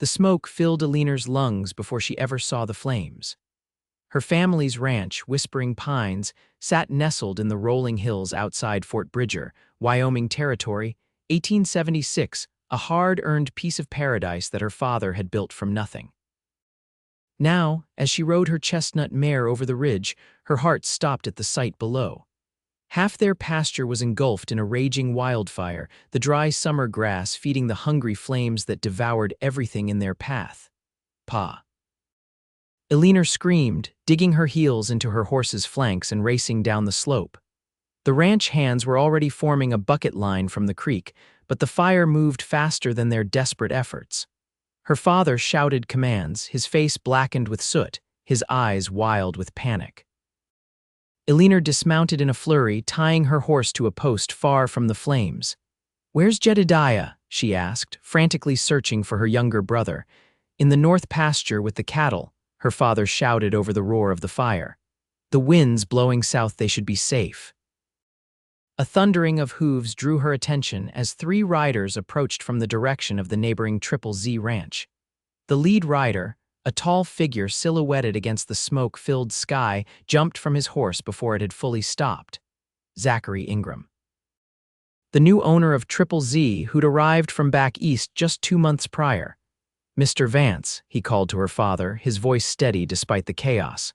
The smoke filled Eleanor's lungs before she ever saw the flames. Her family's ranch, Whispering Pines, sat nestled in the rolling hills outside Fort Bridger, Wyoming Territory, 1876, a hard-earned piece of paradise that her father had built from nothing. Now, as she rode her chestnut mare over the ridge, her heart stopped at the sight below. Half their pasture was engulfed in a raging wildfire, the dry summer grass feeding the hungry flames that devoured everything in their path. Pa! Eleanor screamed, digging her heels into her horse's flanks and racing down the slope. The ranch hands were already forming a bucket line from the creek, but the fire moved faster than their desperate efforts. Her father shouted commands, his face blackened with soot, his eyes wild with panic. Eleanor dismounted in a flurry, tying her horse to a post far from the flames. "Where's Jedediah?" she asked, frantically searching for her younger brother. "In the north pasture with the cattle," her father shouted over the roar of the fire. "The wind's blowing south, they should be safe." A thundering of hooves drew her attention as 3 riders approached from the direction of the neighboring Triple Z ranch. The lead rider, a tall figure silhouetted against the smoke-filled sky, jumped from his horse before it had fully stopped. Zachary Ingram. The new owner of Triple Z, who'd arrived from back east just 2 months prior. "Mr. Vance," he called to her father, his voice steady despite the chaos.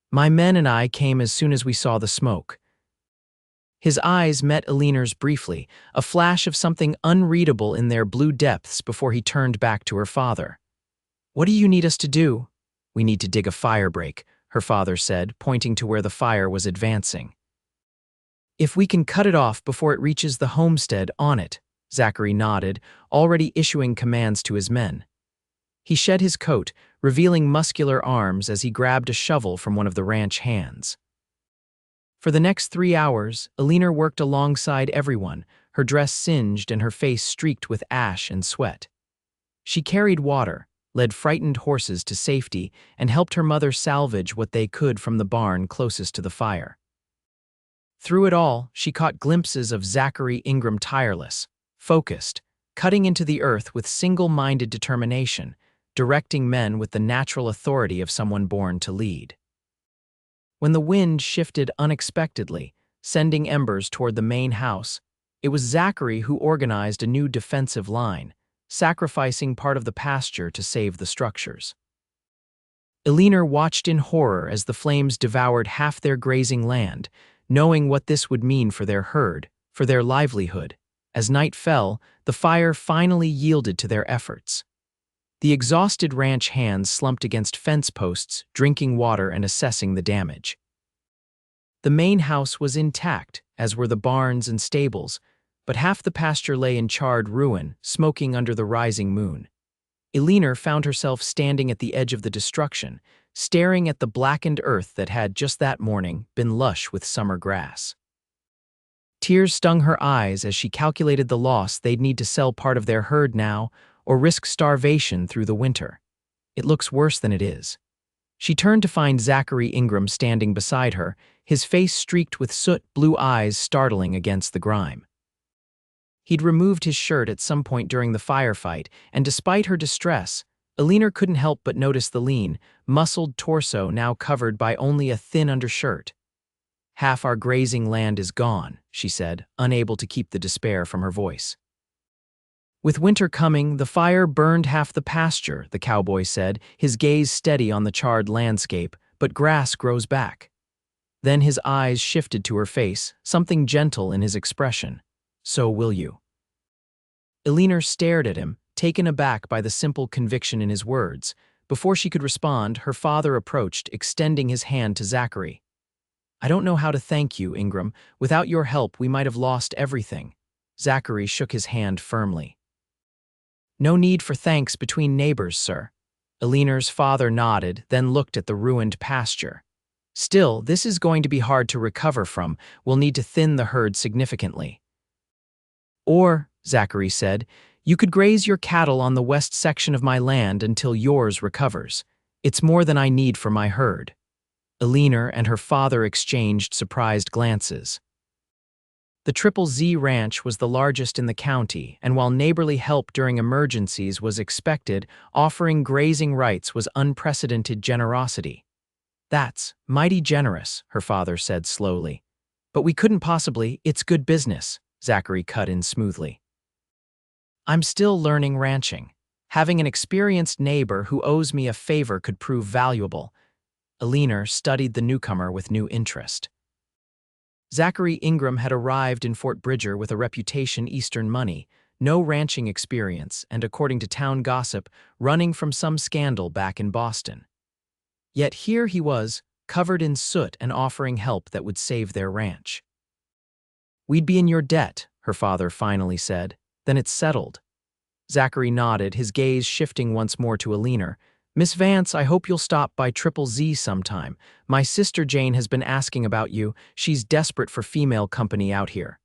"My men and I came as soon as we saw the smoke." His eyes met Eleanor's briefly, a flash of something unreadable in their blue depths before he turned back to her father. "What do you need us to do?" "We need to dig a fire break," her father said, pointing to where the fire was advancing. "If we can cut it off before it reaches the homestead, on it," Zachary nodded, already issuing commands to his men. He shed his coat, revealing muscular arms as he grabbed a shovel from one of the ranch hands. For the next 3 hours, Eleanor worked alongside everyone, her dress singed and her face streaked with ash and sweat. She carried water, led frightened horses to safety, and helped her mother salvage what they could from the barn closest to the fire. Through it all, she caught glimpses of Zachary Ingram, tireless, focused, cutting into the earth with single-minded determination, directing men with the natural authority of someone born to lead. When the wind shifted unexpectedly, sending embers toward the main house, it was Zachary who organized a new defensive line, sacrificing part of the pasture to save the structures. Eleanor watched in horror as the flames devoured half their grazing land, knowing what this would mean for their herd, for their livelihood. As night fell, the fire finally yielded to their efforts. The exhausted ranch hands slumped against fence posts, drinking water and assessing the damage. The main house was intact, as were the barns and stables, but half the pasture lay in charred ruin, smoking under the rising moon. Eleanor found herself standing at the edge of the destruction, staring at the blackened earth that had, just that morning, been lush with summer grass. Tears stung her eyes as she calculated the loss. They'd need to sell part of their herd now, or risk starvation through the winter. It looks worse than it is. She turned to find Zachary Ingram standing beside her, his face streaked with soot, blue eyes startling against the grime. He'd removed his shirt at some point during the firefight, and despite her distress, Eleanor couldn't help but notice the lean, muscled torso now covered by only a thin undershirt. "Half our grazing land is gone," she said, unable to keep the despair from her voice. "With winter coming, the fire burned half the pasture," the cowboy said, his gaze steady on the charred landscape, "but grass grows back." Then his eyes shifted to her face, something gentle in his expression. "So will you." Eleanor stared at him, taken aback by the simple conviction in his words. Before she could respond, her father approached, extending his hand to Zachary. "I don't know how to thank you, Ingram. Without your help, we might have lost everything." Zachary shook his hand firmly. "No need for thanks between neighbors, sir." Eleanor's father nodded, then looked at the ruined pasture. "Still, this is going to be hard to recover from. We'll need to thin the herd significantly." "Or," Zachary said, "you could graze your cattle on the west section of my land until yours recovers. It's more than I need for my herd." Eleanor and her father exchanged surprised glances. The Triple Z Ranch was the largest in the county, and while neighborly help during emergencies was expected, offering grazing rights was unprecedented generosity. "That's mighty generous," her father said slowly. "But we couldn't possibly, it's good business," Zachary cut in smoothly. "I'm still learning ranching. Having an experienced neighbor who owes me a favor could prove valuable." Eleanor studied the newcomer with new interest. Zachary Ingram had arrived in Fort Bridger with a reputation Eastern money, no ranching experience, and according to town gossip, running from some scandal back in Boston. Yet here he was, covered in soot and offering help that would save their ranch. "We'd be in your debt," her father finally said. "Then it's settled." Zachary nodded, his gaze shifting once more to Eleanor. "Miss Vance, I hope you'll stop by Triple Z sometime. My sister Jane has been asking about you. She's desperate for female company out here."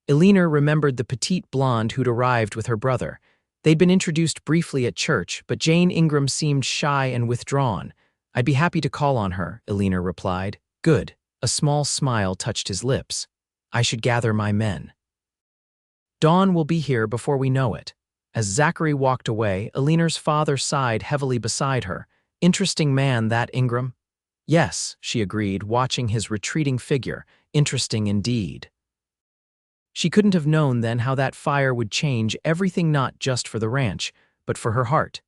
Eleanor remembered the petite blonde who'd arrived with her brother. They'd been introduced briefly at church, but Jane Ingram seemed shy and withdrawn. "I'd be happy to call on her," Eleanor replied. "Good." A small smile touched his lips. "I should gather my men. Dawn will be here before we know it." As Zachary walked away, Eleanor's father sighed heavily beside her. "Interesting man, that Ingram." "Yes," she agreed, watching his retreating figure. "Interesting indeed." She couldn't have known then how that fire would change everything, not just for the ranch, but for her heart.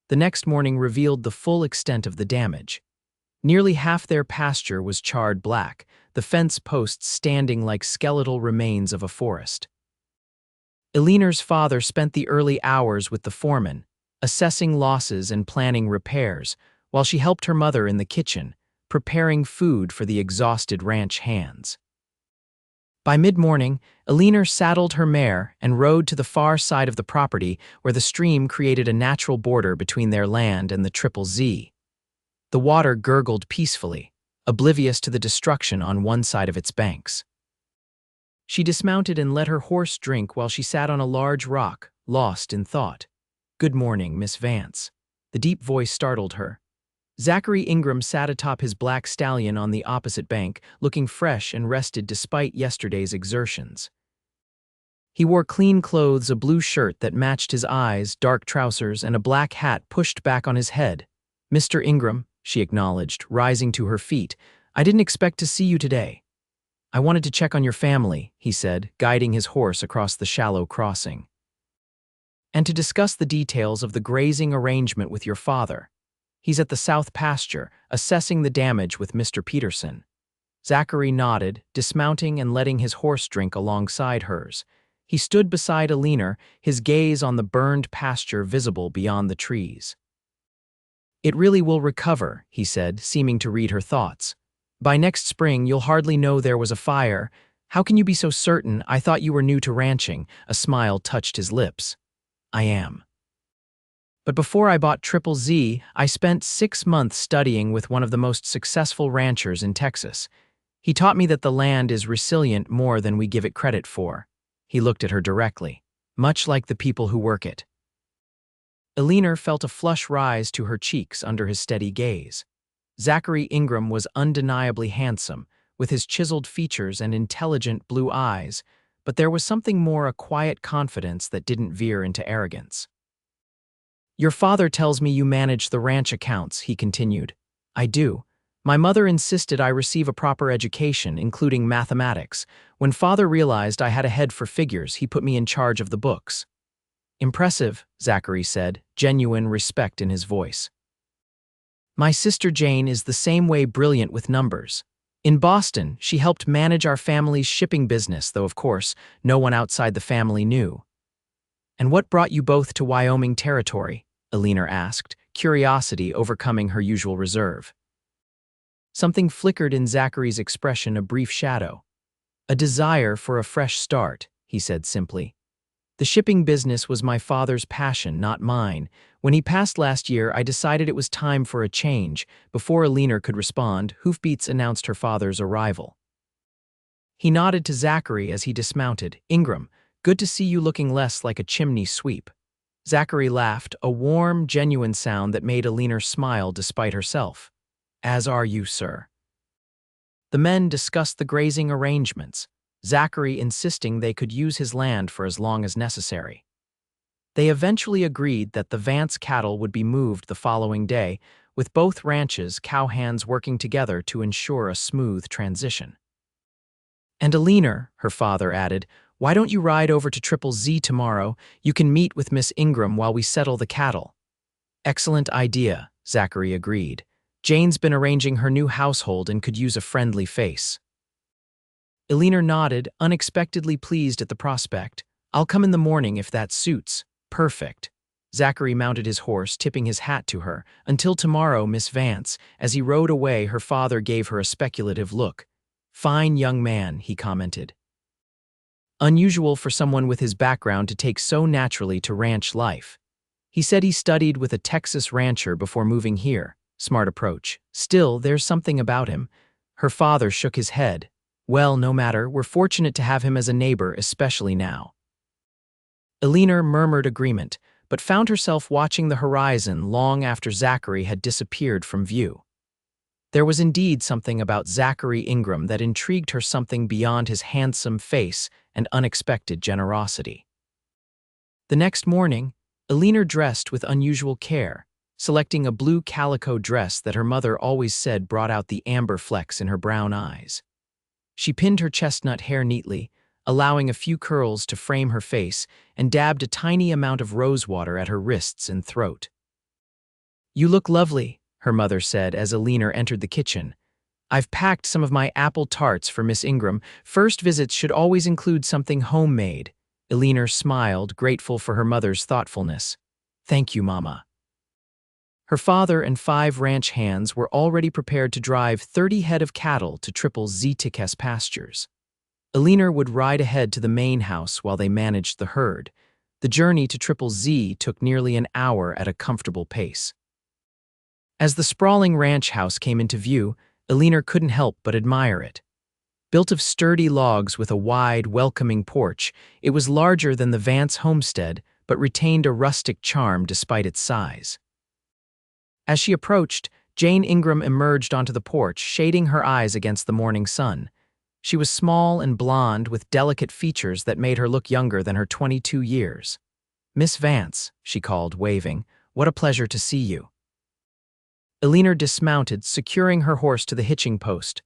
The next morning revealed the full extent of the damage. Nearly half their pasture was charred black, the fence posts standing like skeletal remains of a forest. Eleanor's father spent the early hours with the foreman, assessing losses and planning repairs, while she helped her mother in the kitchen, preparing food for the exhausted ranch hands. By mid-morning, Eleanor saddled her mare and rode to the far side of the property where the stream created a natural border between their land and the Triple Z. The water gurgled peacefully, oblivious to the destruction on one side of its banks. She dismounted and let her horse drink while she sat on a large rock, lost in thought. "Good morning, Miss Vance." The deep voice startled her. Zachary Ingram sat atop his black stallion on the opposite bank, looking fresh and rested despite yesterday's exertions. He wore clean clothes, a blue shirt that matched his eyes, dark trousers, and a black hat pushed back on his head. "Mr. Ingram," she acknowledged, rising to her feet, "I didn't expect to see you today." "I wanted to check on your family," he said, guiding his horse across the shallow crossing. "And to discuss the details of the grazing arrangement with your father. He's at the South Pasture, assessing the damage with Mr. Peterson." Zachary nodded, dismounting and letting his horse drink alongside hers. He stood beside Eleanor, his gaze on the burned pasture visible beyond the trees. "It really will recover," he said, seeming to read her thoughts. "By next spring, you'll hardly know there was a fire. How can you be so certain? I thought you were new to ranching." A smile touched his lips. "I am. But before I bought Triple Z, I spent 6 months studying with one of the most successful ranchers in Texas. He taught me that the land is resilient more than we give it credit for." He looked at her directly. "Much like the people who work it." Eleanor felt a flush rise to her cheeks under his steady gaze. Zachary Ingram was undeniably handsome, with his chiseled features and intelligent blue eyes, but there was something more, a quiet confidence that didn't veer into arrogance. "Your father tells me you manage the ranch accounts," he continued. "I do. My mother insisted I receive a proper education, including mathematics. When father realized I had a head for figures, he put me in charge of the books." "Impressive," Zachary said, genuine respect in his voice. "My sister Jane is the same way, brilliant with numbers. In Boston, she helped manage our family's shipping business, though of course, no one outside the family knew." "And what brought you both to Wyoming territory?" Eleanor asked, curiosity overcoming her usual reserve. Something flickered in Zachary's expression, a brief shadow. "A desire for a fresh start," he said simply. "The shipping business was my father's passion, not mine. When he passed last year, I decided it was time for a change." Before Eleanor could respond, hoofbeats announced her father's arrival. He nodded to Zachary as he dismounted. "Ingram, good to see you, looking less like a chimney sweep." Zachary laughed, a warm, genuine sound that made Eleanor smile despite herself. "As are you, sir." The men discussed the grazing arrangements. Zachary insisting they could use his land for as long as necessary. They eventually agreed that the Vance cattle would be moved the following day, with both ranches' cowhands working together to ensure a smooth transition. "And Eleanor," her father added, "why don't you ride over to Triple Z tomorrow? You can meet with Miss Ingram while we settle the cattle." "Excellent idea," Zachary agreed. "Jane's been arranging her new household and could use a friendly face." Eleanor nodded, unexpectedly pleased at the prospect. "I'll come in the morning if that suits." "Perfect." Zachary mounted his horse, tipping his hat to her. "Until tomorrow, Miss Vance." As he rode away, her father gave her a speculative look. "Fine young man," he commented. Unusual for someone with his background to take so naturally to ranch life. He said he studied with a Texas rancher before moving here. Smart approach. Still, there's something about him. Her father shook his head. "Well, no matter, we're fortunate to have him as a neighbor, especially now." Eleanor murmured agreement, but found herself watching the horizon long after Zachary had disappeared from view. There was indeed something about Zachary Ingram that intrigued her, something beyond his handsome face and unexpected generosity. The next morning, Eleanor dressed with unusual care, selecting a blue calico dress that her mother always said brought out the amber flecks in her brown eyes. She pinned her chestnut hair neatly, allowing a few curls to frame her face, and dabbed a tiny amount of rosewater at her wrists and throat. "You look lovely," her mother said as Eleanor entered the kitchen. "I've packed some of my apple tarts for Miss Ingram. First visits should always include something homemade." Eleanor smiled, grateful for her mother's thoughtfulness. "Thank you, Mama." Her father and 5 ranch hands were already prepared to drive 30 head of cattle to Triple Z pastures. Eleanor would ride ahead to the main house while they managed the herd. The journey to Triple Z took nearly an hour at a comfortable pace. As the sprawling ranch house came into view, Eleanor couldn't help but admire it. Built of sturdy logs with a wide, welcoming porch, it was larger than the Vance homestead, but retained a rustic charm despite its size. As she approached, Jane Ingram emerged onto the porch, shading her eyes against the morning sun. She was small and blonde with delicate features that made her look younger than her 22 years. "Miss Vance," she called, waving, "what a pleasure to see you." Eleanor dismounted, securing her horse to the hitching post.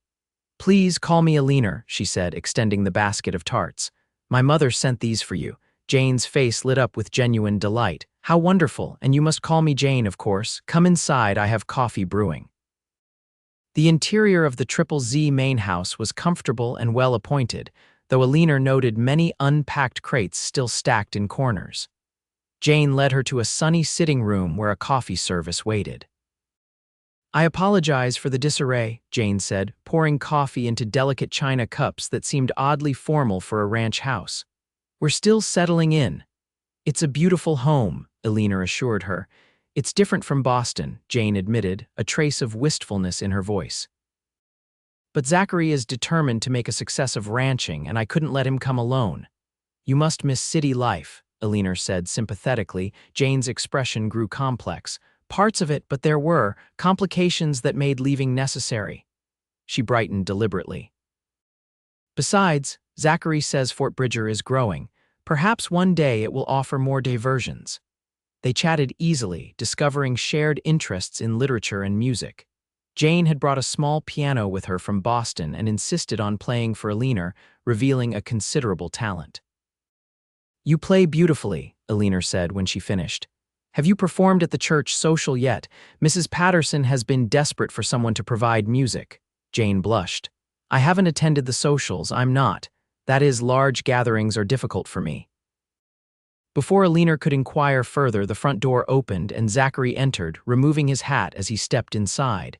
"Please call me Eleanor," she said, extending the basket of tarts. "My mother sent these for you." Jane's face lit up with genuine delight. "How wonderful, and you must call me Jane, of course. Come inside, I have coffee brewing." The interior of the Triple Z main house was comfortable and well-appointed, though Eleanor noted many unpacked crates still stacked in corners. Jane led her to a sunny sitting room where a coffee service waited. "I apologize for the disarray," Jane said, pouring coffee into delicate china cups that seemed oddly formal for a ranch house. "We're still settling in." "It's a beautiful home," Eleanor assured her. "It's different from Boston," Jane admitted, a trace of wistfulness in her voice. "But Zachary is determined to make a success of ranching, and I couldn't let him come alone." "You must miss city life," Eleanor said sympathetically. Jane's expression grew complex. "Parts of it, but there were complications that made leaving necessary." She brightened deliberately. "Besides, Zachary says Fort Bridger is growing. Perhaps one day it will offer more diversions." They chatted easily, discovering shared interests in literature and music. Jane had brought a small piano with her from Boston and insisted on playing for Eleanor, revealing a considerable talent. "You play beautifully," Eleanor said when she finished. "Have you performed at the church social yet? Mrs. Patterson has been desperate for someone to provide music." Jane blushed. "I haven't attended the socials, I'm not. That is, large gatherings are difficult for me." Before Eleanor could inquire further, the front door opened and Zachary entered, removing his hat as he stepped inside.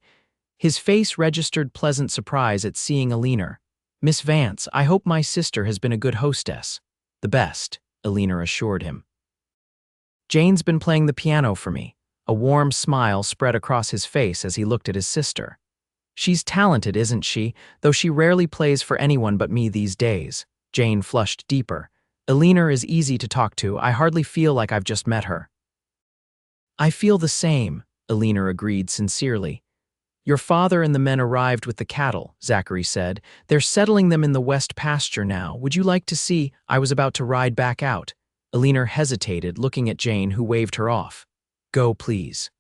His face registered pleasant surprise at seeing Eleanor. "Miss Vance, I hope my sister has been a good hostess." "The best," Eleanor assured him. "Jane's been playing the piano for me." A warm smile spread across his face as he looked at his sister. "She's talented, isn't she? Though she rarely plays for anyone but me these days." Jane flushed deeper. "Eleanor is easy to talk to. I hardly feel like I've just met her." "I feel the same," Eleanor agreed sincerely. Your father and the men arrived with the cattle, Zachary said. They're settling them in the west pasture now. Would you like to see? I was about to ride back out. Eleanor hesitated, looking at Jane, who waved her off. Go, please.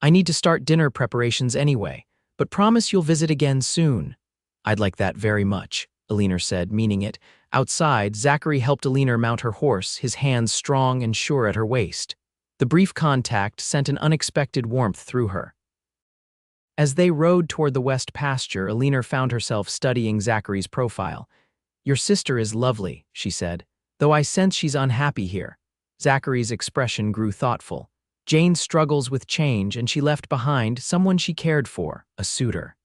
I need to start dinner preparations anyway, but promise you'll visit again soon. I'd like that very much, Eleanor said, meaning it. Outside, Zachary helped Eleanor mount her horse, his hands strong and sure at her waist. The brief contact sent an unexpected warmth through her. As they rode toward the west pasture, Eleanor found herself studying Zachary's profile. Your sister is lovely, she said, though I sense she's unhappy here. Zachary's expression grew thoughtful. Jane struggles with change, and she left behind someone she cared for, a suitor.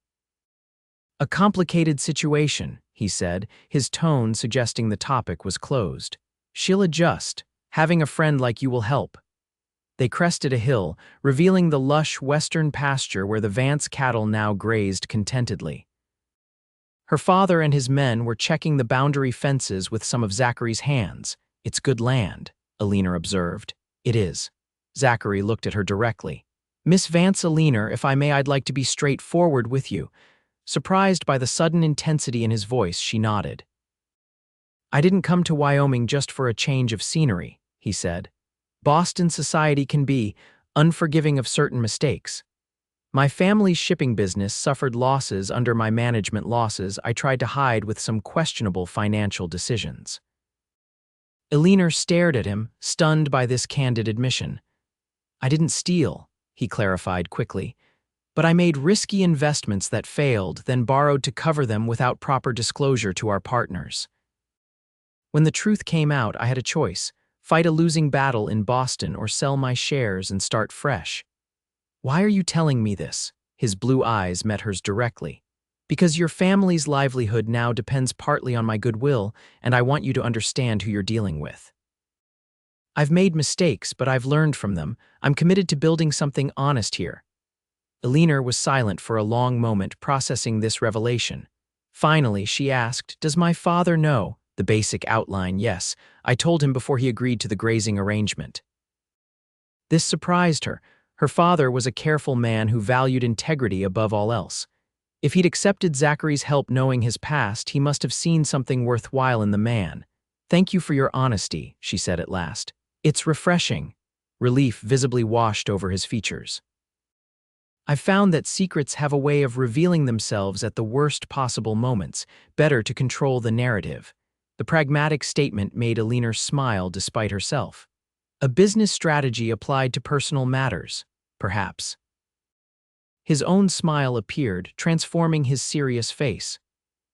A complicated situation, he said, his tone suggesting the topic was closed. She'll adjust. Having a friend like you will help. They crested a hill, revealing the lush western pasture where the Vance cattle now grazed contentedly. Her father and his men were checking the boundary fences with some of Zachary's hands. It's good land, Eleanor observed. It is. Zachary looked at her directly. Miss Vance, Eleanor, if I may, I'd like to be straightforward with you. Surprised by the sudden intensity in his voice, she nodded. I didn't come to Wyoming just for a change of scenery, he said. Boston society can be unforgiving of certain mistakes. My family's shipping business suffered losses under my management losses I tried to hide with some questionable financial decisions. Eleanor stared at him, stunned by this candid admission. I didn't steal, he clarified quickly, but I made risky investments that failed, then borrowed to cover them without proper disclosure to our partners. When the truth came out, I had a choice. Fight a losing battle in Boston or sell my shares and start fresh. Why are you telling me this? His blue eyes met hers directly. Because your family's livelihood now depends partly on my goodwill, and I want you to understand who you're dealing with. I've made mistakes, but I've learned from them. I'm committed to building something honest here. Eleanor was silent for a long moment, processing this revelation. Finally, she asked, Does my father know? The basic outline, yes. I told him before he agreed to the grazing arrangement. This surprised her. Her father was a careful man who valued integrity above all else. If he'd accepted Zachary's help knowing his past, he must have seen something worthwhile in the man. Thank you for your honesty, she said at last. It's refreshing. Relief visibly washed over his features. I've found that secrets have a way of revealing themselves at the worst possible moments, better to control the narrative. The pragmatic statement made Eleanor smile despite herself. A business strategy applied to personal matters, perhaps. His own smile appeared, transforming his serious face.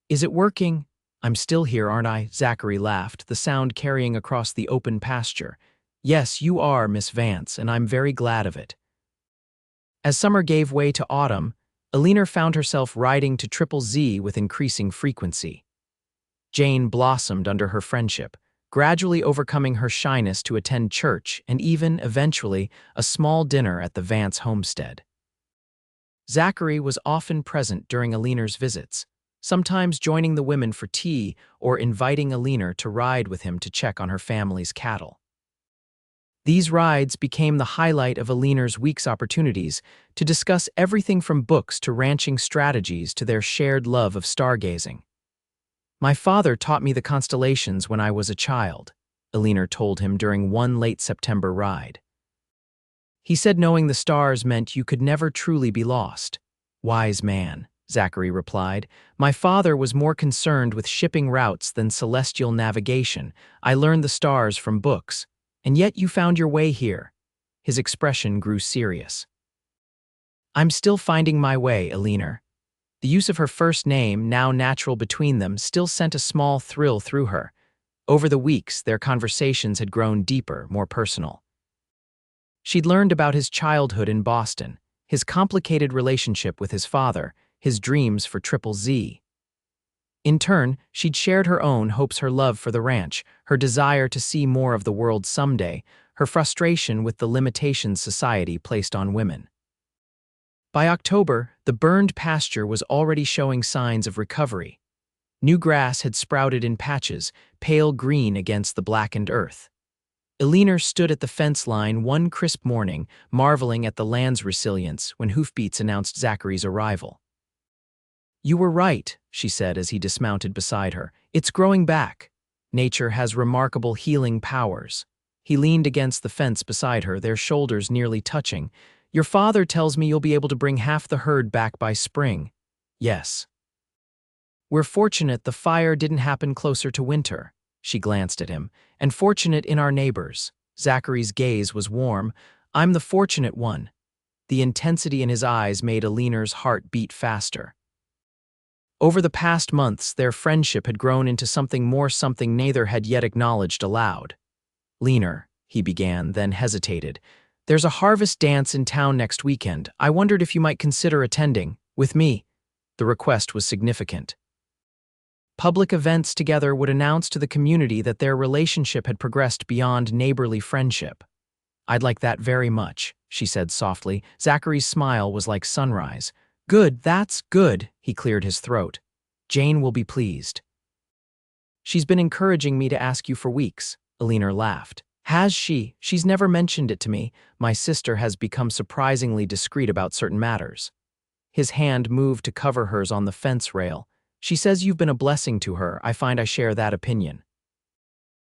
Is it working? I'm still here, aren't I? Zachary laughed, the sound carrying across the open pasture. Yes, you are, Miss Vance, and I'm very glad of it. As summer gave way to autumn, Eleanor found herself riding to Triple Z with increasing frequency. Jane blossomed under her friendship, gradually overcoming her shyness to attend church and even, eventually, a small dinner at the Vance homestead. Zachary was often present during Eleanor's visits, sometimes joining the women for tea or inviting Eleanor to ride with him to check on her family's cattle. These rides became the highlight of Eleanor's week's opportunities to discuss everything from books to ranching strategies to their shared love of stargazing. My father taught me the constellations when I was a child, Eleanor told him during one late September ride. He said knowing the stars meant you could never truly be lost. Wise man, Zachary replied. My father was more concerned with shipping routes than celestial navigation. I learned the stars from books. And yet you found your way here. His expression grew serious. I'm still finding my way, Eleanor. The use of her first name, now natural between them, still sent a small thrill through her. Over the weeks, their conversations had grown deeper, more personal. She'd learned about his childhood in Boston, his complicated relationship with his father, his dreams for Triple Z. In turn, she'd shared her own hopes, her love for the ranch, her desire to see more of the world someday, her frustration with the limitations society placed on women. By October, the burned pasture was already showing signs of recovery. New grass had sprouted in patches, pale green against the blackened earth. Eleanor stood at the fence line one crisp morning, marveling at the land's resilience when hoofbeats announced Zachary's arrival. "You were right," she said as he dismounted beside her. "It's growing back. Nature has remarkable healing powers." He leaned against the fence beside her, their shoulders nearly touching. "Your father tells me you'll be able to bring half the herd back by spring." "Yes." "We're fortunate the fire didn't happen closer to winter." She glanced at him. "And fortunate in our neighbors." Zachary's gaze was warm. "I'm the fortunate one." The intensity in his eyes made Eleanor's heart beat faster. Over the past months, their friendship had grown into something more, something neither had yet acknowledged aloud. "Leaner," he began, then hesitated. "There's a harvest dance in town next weekend. I wondered if you might consider attending, with me." The request was significant. Public events together would announce to the community that their relationship had progressed beyond neighborly friendship. "I'd like that very much," she said softly. Zachary's smile was like sunrise. "Good, that's good," he cleared his throat. "Jane will be pleased." "She's been encouraging me to ask you for weeks," Eleanor laughed. "Has she? She's never mentioned it to me. My sister has become surprisingly discreet about certain matters." His hand moved to cover hers on the fence rail. "She says you've been a blessing to her. I find I share that opinion."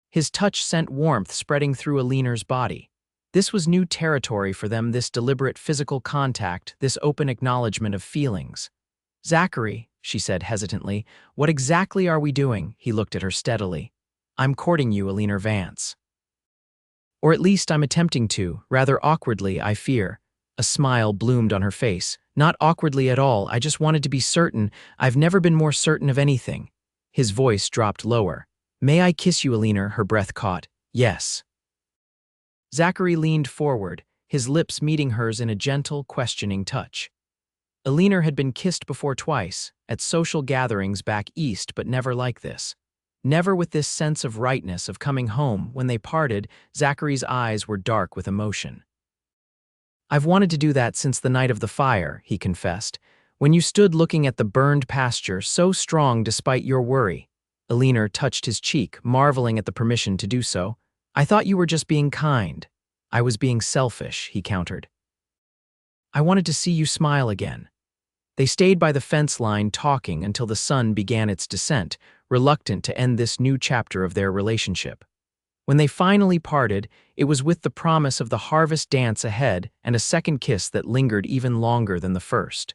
His touch sent warmth spreading through Eleanor's body. This was new territory for them, this deliberate physical contact, this open acknowledgement of feelings. "Zachary," she said hesitantly, "what exactly are we doing?" He looked at her steadily. "I'm courting you, Eleanor Vance. Or at least I'm attempting to, rather awkwardly, I fear." A smile bloomed on her face. "Not awkwardly at all, I just wanted to be certain. I've never been more certain of anything." His voice dropped lower. "May I kiss you, Eleanor?" Her breath caught. "Yes." Zachary leaned forward, his lips meeting hers in a gentle, questioning touch. Eleanor had been kissed before twice, at social gatherings back east, but never like this. Never with this sense of rightness, of coming home. When they parted, Zachary's eyes were dark with emotion. "I've wanted to do that since the night of the fire," he confessed. "When you stood looking at the burned pasture, so strong despite your worry." Eleanor touched his cheek, marveling at the permission to do so. "I thought you were just being kind." "I was being selfish," he countered. "I wanted to see you smile again." They stayed by the fence line talking until the sun began its descent, reluctant to end this new chapter of their relationship. When they finally parted, it was with the promise of the harvest dance ahead and a second kiss that lingered even longer than the first.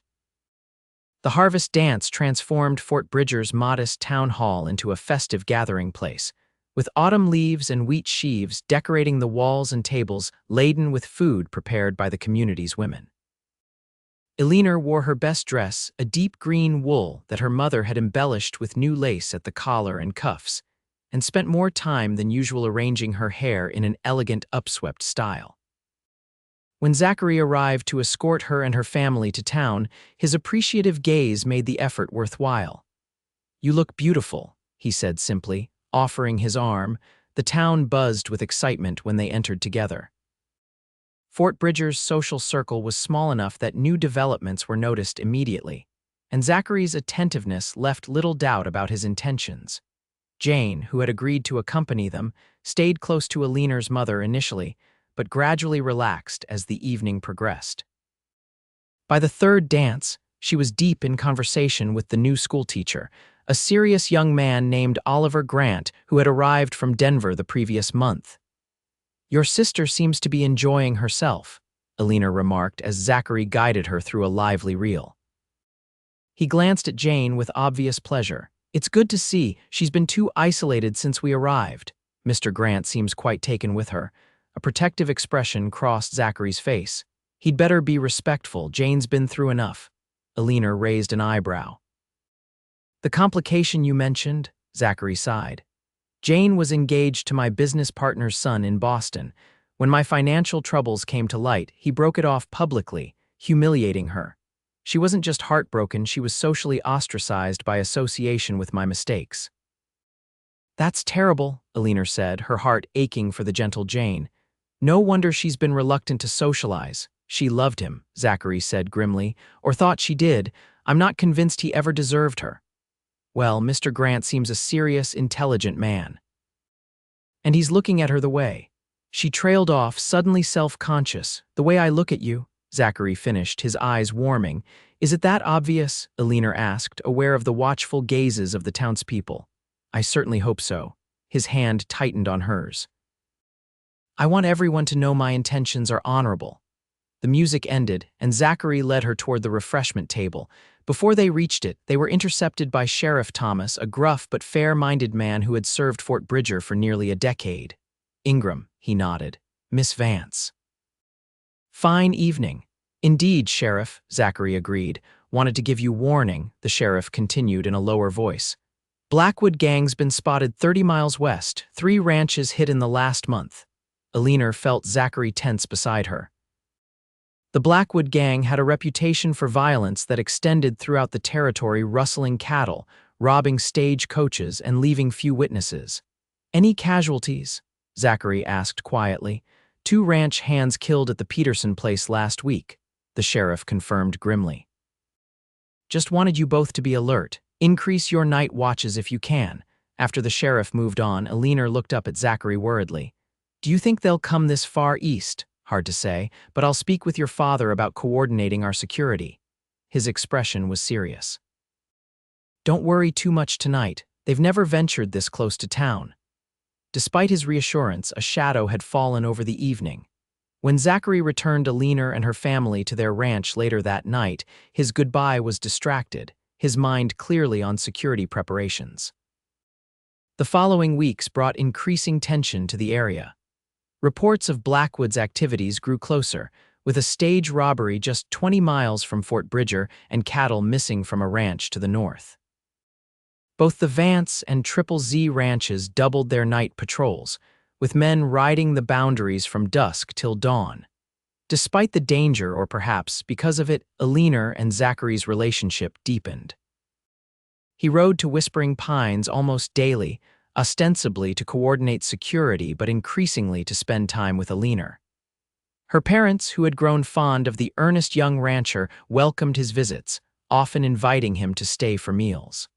The harvest dance transformed Fort Bridger's modest town hall into a festive gathering place, with autumn leaves and wheat sheaves decorating the walls and tables laden with food prepared by the community's women. Eleanor wore her best dress, a deep green wool that her mother had embellished with new lace at the collar and cuffs, and spent more time than usual arranging her hair in an elegant upswept style. When Zachary arrived to escort her and her family to town, his appreciative gaze made the effort worthwhile. "You look beautiful," he said simply, offering his arm. The town buzzed with excitement when they entered together. Fort Bridger's social circle was small enough that new developments were noticed immediately, and Zachary's attentiveness left little doubt about his intentions. Jane, who had agreed to accompany them, stayed close to Eleanor's mother initially, but gradually relaxed as the evening progressed. By the third dance, she was deep in conversation with the new schoolteacher, a serious young man named Oliver Grant who had arrived from Denver the previous month. "Your sister seems to be enjoying herself," Eleanor remarked as Zachary guided her through a lively reel. He glanced at Jane with obvious pleasure. "It's good to see. She's been too isolated since we arrived." "Mr. Grant seems quite taken with her." A protective expression crossed Zachary's face. "He'd better be respectful. Jane's been through enough." Eleanor raised an eyebrow. "The complication you mentioned?" Zachary sighed. "Jane was engaged to my business partner's son in Boston. When my financial troubles came to light, he broke it off publicly, humiliating her. She wasn't just heartbroken, she was socially ostracized by association with my mistakes." "That's terrible," Eleanor said, her heart aching for the gentle Jane. "No wonder she's been reluctant to socialize." "She loved him," Zachary said grimly, "or thought she did. I'm not convinced he ever deserved her." "Well, Mr. Grant seems a serious, intelligent man. And he's looking at her the way." She trailed off, suddenly self-conscious. The way I look at you, Zachary finished, his eyes warming. Is it that obvious? Eleanor asked, aware of the watchful gazes of the townspeople. I certainly hope so. His hand tightened on hers. I want everyone to know my intentions are honorable. The music ended, and Zachary led her toward the refreshment table. Before they reached it, they were intercepted by Sheriff Thomas, a gruff but fair-minded man who had served Fort Bridger for nearly a decade. Ingram, he nodded. Miss Vance. Fine evening. Indeed, Sheriff, Zachary agreed. Wanted to give you warning, the sheriff continued in a lower voice. Blackwood gang's been spotted 30 miles west, 3 ranches hit in the last month. Eleanor felt Zachary tense beside her. The Blackwood gang had a reputation for violence that extended throughout the territory, rustling cattle, robbing stage coaches, and leaving few witnesses. Any casualties? Zachary asked quietly. 2 ranch hands killed at the Peterson place last week, the sheriff confirmed grimly. Just wanted you both to be alert. Increase your night watches if you can. After the sheriff moved on, Eleanor looked up at Zachary worriedly. Do you think they'll come this far east? Hard to say, but I'll speak with your father about coordinating our security. His expression was serious. Don't worry too much tonight. They've never ventured this close to town. Despite his reassurance, a shadow had fallen over the evening. When Zachary returned Eleanor and her family to their ranch later that night, his goodbye was distracted, his mind clearly on security preparations. The following weeks brought increasing tension to the area. Reports of Blackwood's activities grew closer, with a stage robbery just 20 miles from Fort Bridger and cattle missing from a ranch to the north. Both the Vance and Triple Z ranches doubled their night patrols, with men riding the boundaries from dusk till dawn. Despite the danger, or perhaps because of it, Eleanor and Zachary's relationship deepened. He rode to Whispering Pines almost daily, ostensibly to coordinate security but increasingly to spend time with Eleanor. Her parents, who had grown fond of the earnest young rancher, welcomed his visits, often inviting him to stay for meals.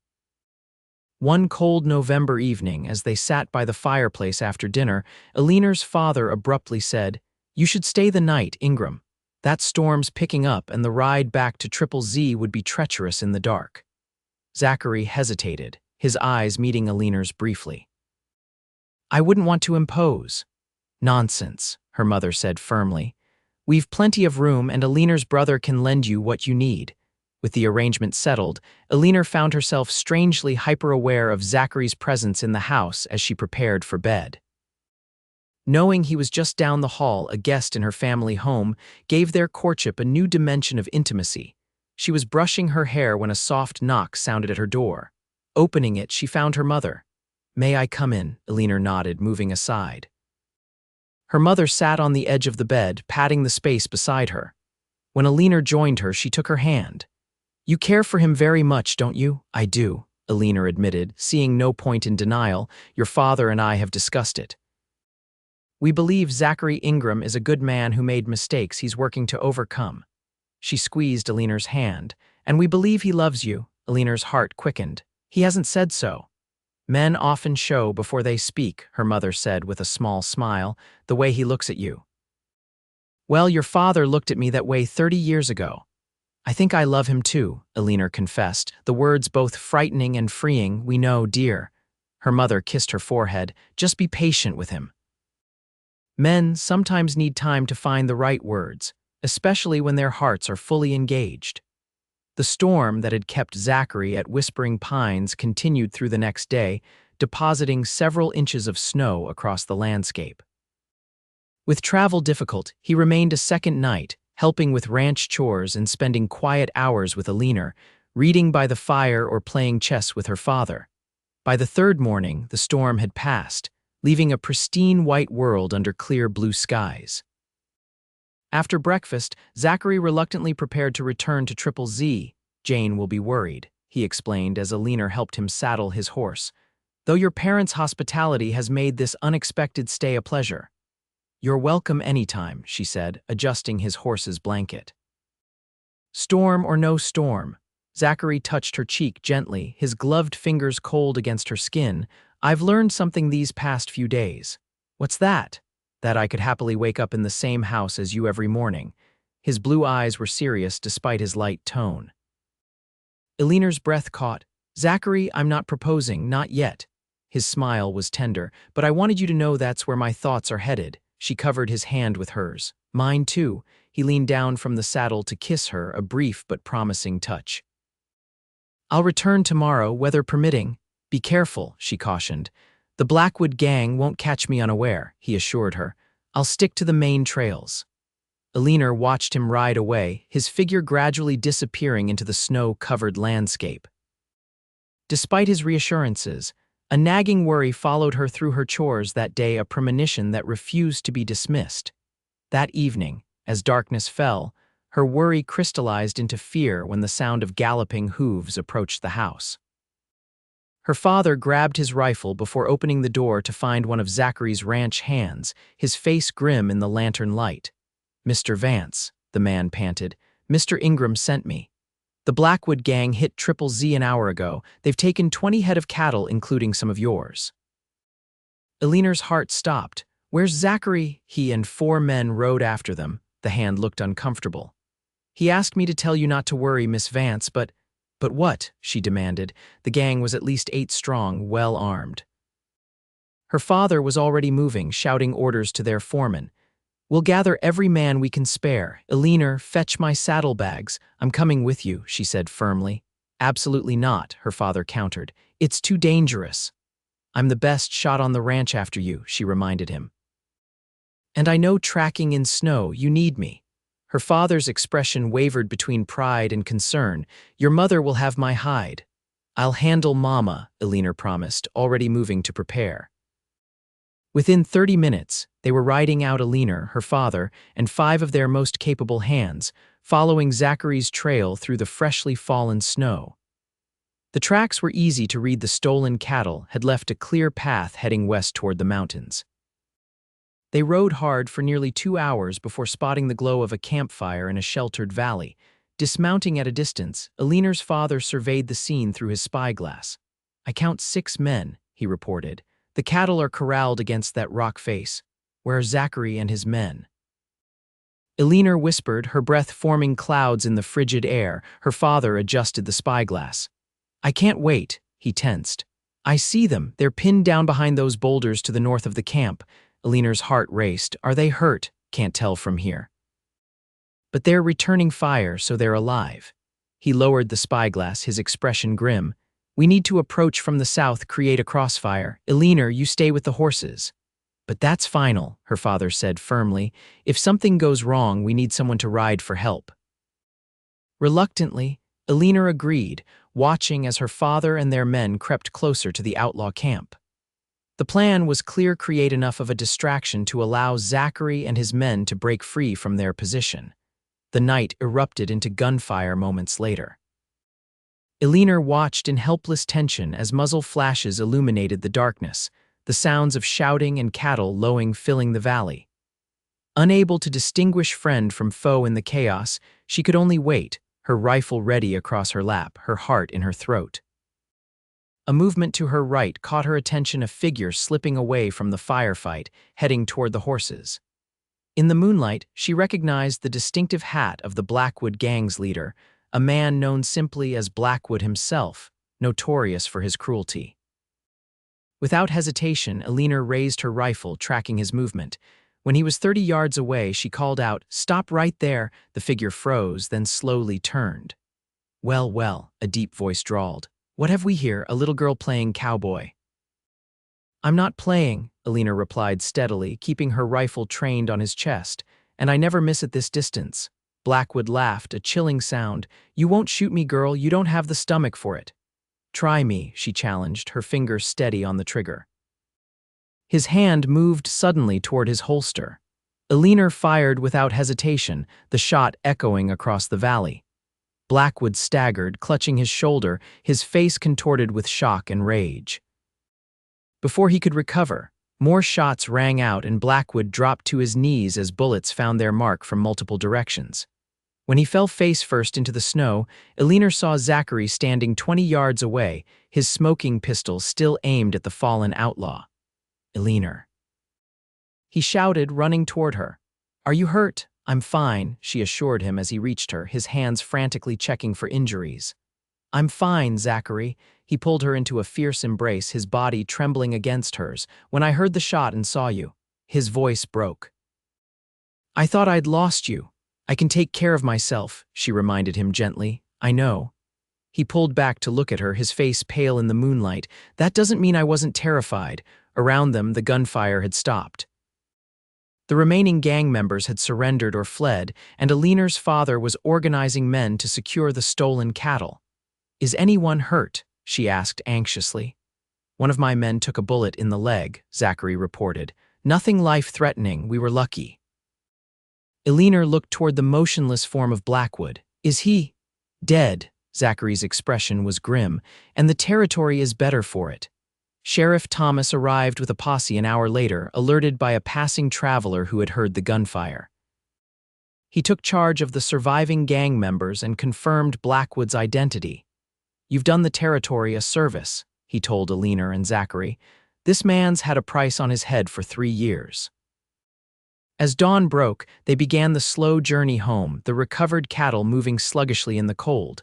One cold November evening, as they sat by the fireplace after dinner, Eleanor's father abruptly said, "You should stay the night, Ingram. That storm's picking up and the ride back to Triple Z would be treacherous in the dark." Zachary hesitated, his eyes meeting Eleanor's briefly. "I wouldn't want to impose." "Nonsense," her mother said firmly. "We've plenty of room and Eleanor's brother can lend you what you need." With the arrangement settled, Eleanor found herself strangely hyper-aware of Zachary's presence in the house as she prepared for bed. Knowing he was just down the hall, a guest in her family home, gave their courtship a new dimension of intimacy. She was brushing her hair when a soft knock sounded at her door. Opening it, she found her mother. "May I come in?" Eleanor nodded, moving aside. Her mother sat on the edge of the bed, patting the space beside her. When Eleanor joined her, she took her hand. "You care for him very much, don't you?" "I do," Eleanor admitted, seeing no point in denial. "Your father and I have discussed it. We believe Zachary Ingram is a good man who made mistakes he's working to overcome." She squeezed Eleanor's hand. "And we believe he loves you." Eleanor's heart quickened. "He hasn't said so." "Men often show before they speak," her mother said with a small smile, "the way he looks at you." "Well, your father looked at me that way 30 years ago." "I think I love him too," Eleanor confessed, the words both frightening and freeing. "We know, dear." Her mother kissed her forehead. "Just be patient with him." Men sometimes need time to find the right words, especially when their hearts are fully engaged. The storm that had kept Zachary at Whispering Pines continued through the next day, depositing several inches of snow across the landscape. With travel difficult, he remained a second night, helping with ranch chores and spending quiet hours with Eleanor, reading by the fire or playing chess with her father. By the third morning, the storm had passed, leaving a pristine white world under clear blue skies. After breakfast, Zachary reluctantly prepared to return to Triple Z. "Jane will be worried," he explained as Eleanor helped him saddle his horse. "Though your parents' hospitality has made this unexpected stay a pleasure." "You're welcome anytime," she said, adjusting his horse's blanket. Storm or no storm, Zachary touched her cheek gently, his gloved fingers cold against her skin. "I've learned something these past few days." "What's that?" that I could happily wake up in the same house as you every morning. His blue eyes were serious despite his light tone. Eleanor's breath caught. Zachary, I'm not proposing, not yet. His smile was tender, but I wanted you to know that's where my thoughts are headed. She covered his hand with hers. Mine too. He leaned down from the saddle to kiss her, a brief but promising touch. I'll return tomorrow, weather permitting. Be careful, she cautioned. The Blackwood gang won't catch me unaware, he assured her. I'll stick to the main trails. Eleanor watched him ride away, his figure gradually disappearing into the snow-covered landscape. Despite his reassurances, a nagging worry followed her through her chores that day, a premonition that refused to be dismissed. That evening, as darkness fell, her worry crystallized into fear when the sound of galloping hooves approached the house. Her father grabbed his rifle before opening the door to find one of Zachary's ranch hands, his face grim in the lantern light. Mr. Vance, the man panted, Mr. Ingram sent me. The Blackwood gang hit Triple Z an hour ago. They've taken 20 head of cattle, including some of yours. Eleanor's heart stopped. Where's Zachary? He and 4 men rode after them. The hand looked uncomfortable. He asked me to tell you not to worry, Miss Vance, but what? She demanded. The gang was at least 8 strong, well armed. Her father was already moving, shouting orders to their foreman. We'll gather every man we can spare. Eleanor, fetch my saddlebags. I'm coming with you, she said firmly. Absolutely not, her father countered. It's too dangerous. I'm the best shot on the ranch after you, she reminded him. And I know tracking in snow, you need me. Her father's expression wavered between pride and concern. Your mother will have my hide. I'll handle Mama, Eleanor promised, already moving to prepare. Within 30 minutes, they were riding out Eleanor, her father, and 5 of their most capable hands, following Zachary's trail through the freshly fallen snow. The tracks were easy to read. The stolen cattle had left a clear path heading west toward the mountains. They rode hard for nearly 2 hours before spotting the glow of a campfire in a sheltered valley. Dismounting at a distance, Eleanor's father surveyed the scene through his spyglass. I count 6 men, he reported. The cattle are corralled against that rock face. Where are Zachary and his men? Eleanor whispered, her breath forming clouds in the frigid air. Her father adjusted the spyglass. I can't wait, he tensed. I see them. They're pinned down behind those boulders to the north of the camp. Eleanor's heart raced. Are they hurt? Can't tell from here. But they're returning fire, so they're alive. He lowered the spyglass, his expression grim. We need to approach from the south, create a crossfire. Eleanor, you stay with the horses. But that's final, her father said firmly. If something goes wrong, we need someone to ride for help. Reluctantly, Eleanor agreed, watching as her father and their men crept closer to the outlaw camp. The plan was clear: create enough of a distraction to allow Zachary and his men to break free from their position. The night erupted into gunfire moments later. Eleanor watched in helpless tension as muzzle flashes illuminated the darkness, the sounds of shouting and cattle lowing filling the valley. Unable to distinguish friend from foe in the chaos, she could only wait, her rifle ready across her lap, her heart in her throat. A movement to her right caught her attention, a figure slipping away from the firefight, heading toward the horses. In the moonlight, she recognized the distinctive hat of the Blackwood gang's leader, a man known simply as Blackwood himself, notorious for his cruelty. Without hesitation, Eleanor raised her rifle, tracking his movement. When he was 30 yards away, she called out, "Stop right there!" The figure froze, then slowly turned. Well, well," a deep voice drawled. "What have we here? A little girl playing cowboy." "I'm not playing," Eleanor replied steadily, keeping her rifle trained on his chest. "And I never miss at this distance." Blackwood laughed, a chilling sound. "You won't shoot me, girl. You don't have the stomach for it." "Try me," she challenged, her finger steady on the trigger. His hand moved suddenly toward his holster. Eleanor fired without hesitation, the shot echoing across the valley. Blackwood staggered, clutching his shoulder, his face contorted with shock and rage. Before he could recover, more shots rang out and Blackwood dropped to his knees as bullets found their mark from multiple directions. When he fell face first into the snow, Eleanor saw Zachary standing 20 yards away, his smoking pistol still aimed at the fallen outlaw. "Eleanor." He shouted, running toward her. "Are you hurt?" "I'm fine," she assured him as he reached her, his hands frantically checking for injuries. "I'm fine, Zachary." He pulled her into a fierce embrace, his body trembling against hers. "When I heard the shot and saw you." His voice broke. "I thought I'd lost you." "I can take care of myself," she reminded him gently. "I know." He pulled back to look at her, his face pale in the moonlight. "That doesn't mean I wasn't terrified." Around them, the gunfire had stopped. The remaining gang members had surrendered or fled, and Eleanor's father was organizing men to secure the stolen cattle. "Is anyone hurt?" she asked anxiously. "One of my men took a bullet in the leg," Zachary reported. "Nothing life-threatening, we were lucky." Eleanor looked toward the motionless form of Blackwood. "Is he dead?" Zachary's expression was grim. "And the territory is better for it." Sheriff Thomas arrived with a posse an hour later, alerted by a passing traveler who had heard the gunfire. He took charge of the surviving gang members and confirmed Blackwood's identity. "You've done the territory a service," he told Eleanor and Zachary. "This man's had a price on his head for 3 years." As dawn broke, they began the slow journey home, the recovered cattle moving sluggishly in the cold.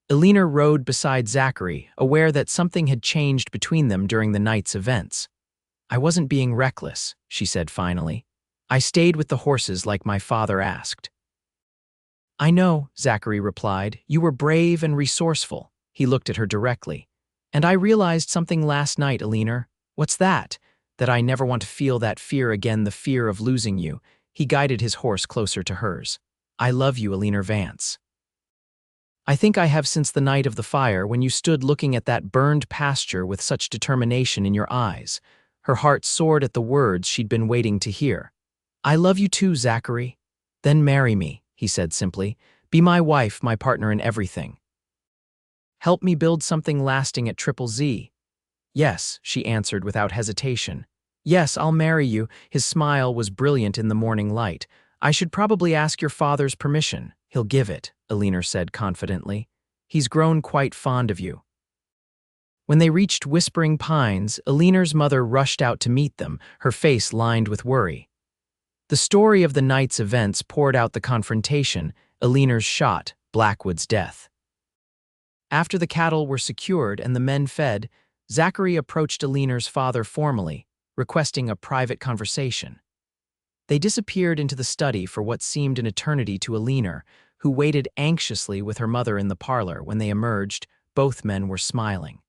Eleanor rode beside Zachary, aware that something had changed between them during the night's events. "I wasn't being reckless," she said finally. "I stayed with the horses like my father asked." "I know," Zachary replied. "You were brave and resourceful." He looked at her directly. "And I realized something last night, Eleanor." "What's that?" "That I never want to feel that fear again, the fear of losing you." He guided his horse closer to hers. "I love you, Eleanor Vance. I think I have since the night of the fire, when you stood looking at that burned pasture with such determination in your eyes." Her heart soared at the words she'd been waiting to hear. "I love you too, Zachary." "Then marry me," he said simply. "Be my wife, my partner in everything. Help me build something lasting at Triple Z." "Yes," she answered without hesitation. "Yes, I'll marry you." His smile was brilliant in the morning light. "I should probably ask your father's permission." "He'll give it," Eleanor said confidently. "He's grown quite fond of you." When they reached Whispering Pines, Eleanor's mother rushed out to meet them, her face lined with worry. The story of the night's events poured out the confrontation: Eleanor's shot, Blackwood's death. After the cattle were secured and the men fed, Zachary approached Eleanor's father formally, requesting a private conversation. They disappeared into the study for what seemed an eternity to Eleanor, who waited anxiously with her mother in the parlor. When they emerged, both men were smiling.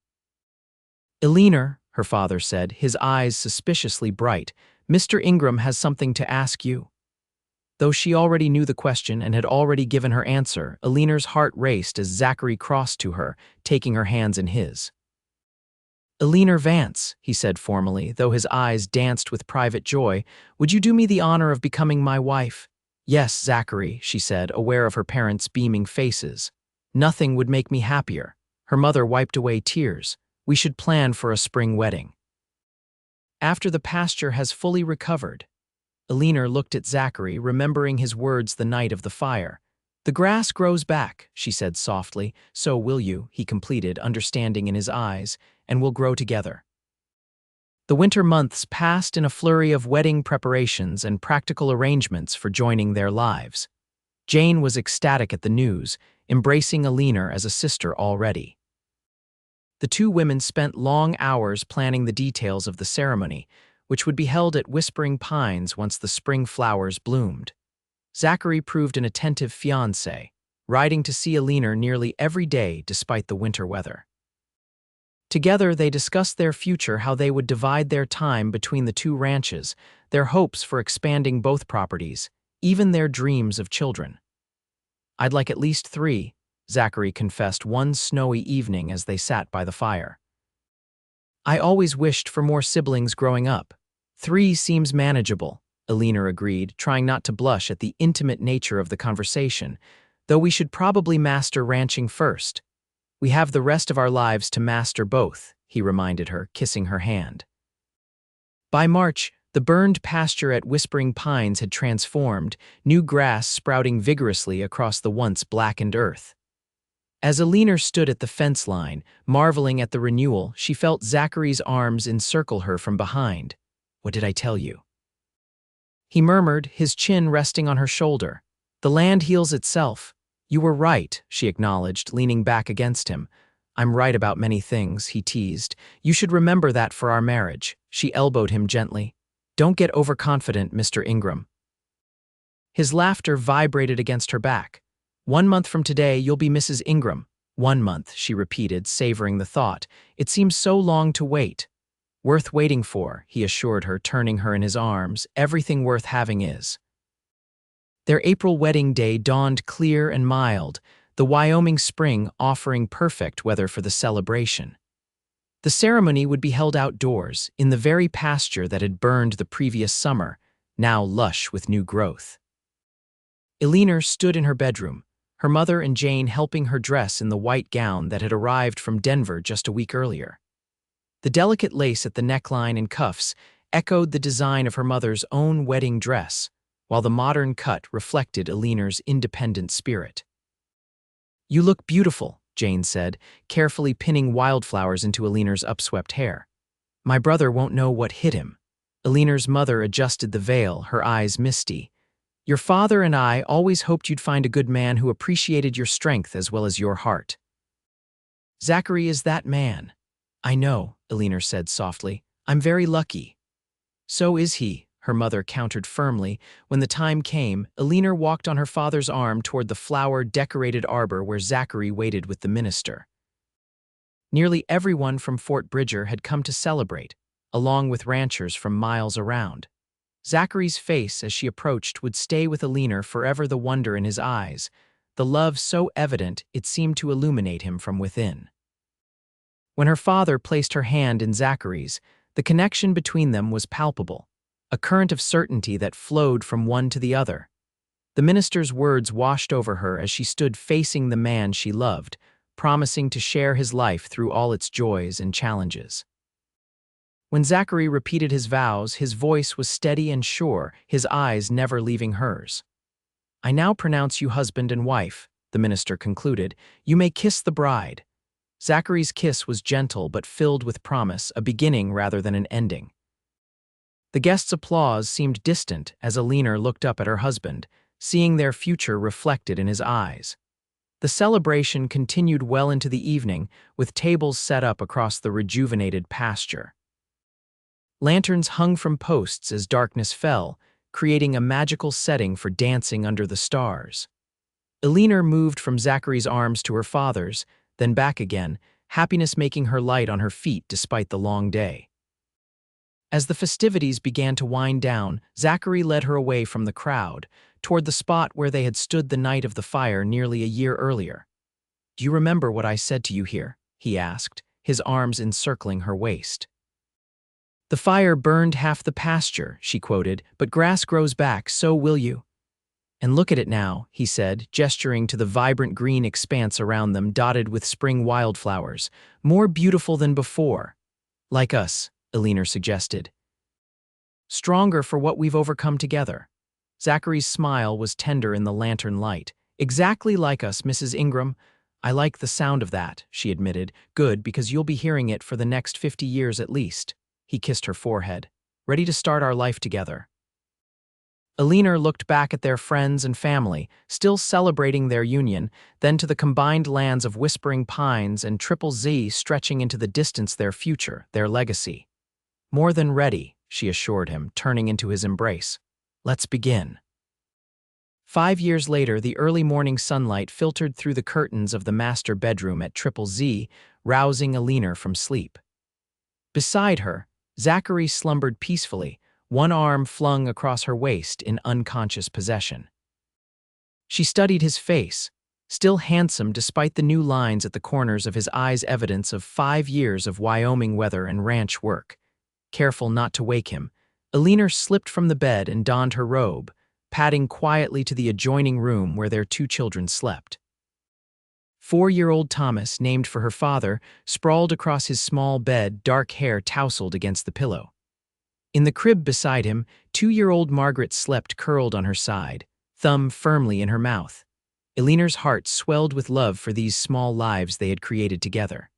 "Eleanor," her father said, his eyes suspiciously bright, "Mr. Ingram has something to ask you." Though she already knew the question and had already given her answer, Eleanor's heart raced as Zachary crossed to her, taking her hands in his. "Eleanor Vance," he said formally, though his eyes danced with private joy, "would you do me the honor of becoming my wife?" "Yes, Zachary," she said, aware of her parents' beaming faces. "Nothing would make me happier." Her mother wiped away tears. "We should plan for a spring wedding." "After the pasture has fully recovered." Eleanor looked at Zachary, remembering his words the night of the fire. "The grass grows back," she said softly. "So will you," he completed, understanding in his eyes, "and we'll grow together." The winter months passed in a flurry of wedding preparations and practical arrangements for joining their lives. Jane was ecstatic at the news, embracing Eleanor as a sister already. The two women spent long hours planning the details of the ceremony, which would be held at Whispering Pines once the spring flowers bloomed. Zachary proved an attentive fiancé, riding to see Eleanor nearly every day despite the winter weather. Together, they discussed their future, how they would divide their time between the two ranches, their hopes for expanding both properties, even their dreams of children. "I'd like at least 3, Zachary confessed one snowy evening as they sat by the fire. "I always wished for more siblings growing up. 3 seems manageable," Eleanor agreed, trying not to blush at the intimate nature of the conversation. "Though we should probably master ranching first. We have the rest of our lives to master both," he reminded her, kissing her hand. By March, the burned pasture at Whispering Pines had transformed, new grass sprouting vigorously across the once blackened earth. As Eleanor stood at the fence line, marveling at the renewal, she felt Zachary's arms encircle her from behind. "What did I tell you?" He murmured, his chin resting on her shoulder. The land heals itself. You were right, she acknowledged, leaning back against him. I'm right about many things, he teased. You should remember that for our marriage. She elbowed him gently. Don't get overconfident, Mr. Ingram. His laughter vibrated against her back. 1 month from today, you'll be Mrs. Ingram. 1 month, she repeated, savoring the thought. It seems so long to wait. Worth waiting for, he assured her, turning her in his arms. Everything worth having is. Their April wedding day dawned clear and mild, the Wyoming spring offering perfect weather for the celebration. The ceremony would be held outdoors, in the very pasture that had burned the previous summer, now lush with new growth. Eleanor stood in her bedroom, her mother and Jane helping her dress in the white gown that had arrived from Denver just a week earlier. The delicate lace at the neckline and cuffs echoed the design of her mother's own wedding dress, while the modern cut reflected Eleanor's independent spirit. You look beautiful, Jane said, carefully pinning wildflowers into Eleanor's upswept hair. My brother won't know what hit him. Eleanor's mother adjusted the veil, her eyes misty. Your father and I always hoped you'd find a good man who appreciated your strength as well as your heart. Zachary is that man. I know, Eleanor said softly. I'm very lucky. So is he, her mother countered firmly. When the time came, Eleanor walked on her father's arm toward the flower-decorated arbor where Zachary waited with the minister. Nearly everyone from Fort Bridger had come to celebrate, along with ranchers from miles around. Zachary's face as she approached would stay with Eleanor forever, the wonder in his eyes, the love so evident it seemed to illuminate him from within. When her father placed her hand in Zachary's, the connection between them was palpable, a current of certainty that flowed from one to the other. The minister's words washed over her as she stood facing the man she loved, promising to share his life through all its joys and challenges. When Zachary repeated his vows, his voice was steady and sure, his eyes never leaving hers. I now pronounce you husband and wife, the minister concluded. You may kiss the bride. Zachary's kiss was gentle but filled with promise, a beginning rather than an ending. The guests' applause seemed distant as Eleanor looked up at her husband, seeing their future reflected in his eyes. The celebration continued well into the evening, with tables set up across the rejuvenated pasture. Lanterns hung from posts as darkness fell, creating a magical setting for dancing under the stars. Eleanor moved from Zachary's arms to her father's, then back again, happiness making her light on her feet despite the long day. As the festivities began to wind down, Zachary led her away from the crowd, toward the spot where they had stood the night of the fire nearly a year earlier. Do you remember what I said to you here? He asked, his arms encircling her waist. The fire burned half the pasture, she quoted, but grass grows back, so will you. And look at it now, he said, gesturing to the vibrant green expanse around them dotted with spring wildflowers, more beautiful than before. Like us, Eleanor suggested. Stronger for what we've overcome together. Zachary's smile was tender in the lantern light. Exactly like us, Mrs. Ingram. I like the sound of that, she admitted. Good, because you'll be hearing it for the next 50 years at least. He kissed her forehead. Ready to start our life together. Eleanor looked back at their friends and family, still celebrating their union, then to the combined lands of Whispering Pines and Triple Z stretching into the distance, their future, their legacy. More than ready, she assured him, turning into his embrace. Let's begin. 5 years later, the early morning sunlight filtered through the curtains of the master bedroom at Triple Z, rousing Eleanor from sleep. Beside her, Zachary slumbered peacefully, one arm flung across her waist in unconscious possession. She studied his face, still handsome despite the new lines at the corners of his eyes, evidence of 5 years of Wyoming weather and ranch work. Careful not to wake him, Eleanor slipped from the bed and donned her robe, padding quietly to the adjoining room where their 2 children slept. 4-year-old Thomas, named for her father, sprawled across his small bed, dark hair tousled against the pillow. In the crib beside him, 2-year-old Margaret slept curled on her side, thumb firmly in her mouth. Eleanor's heart swelled with love for these small lives they had created together.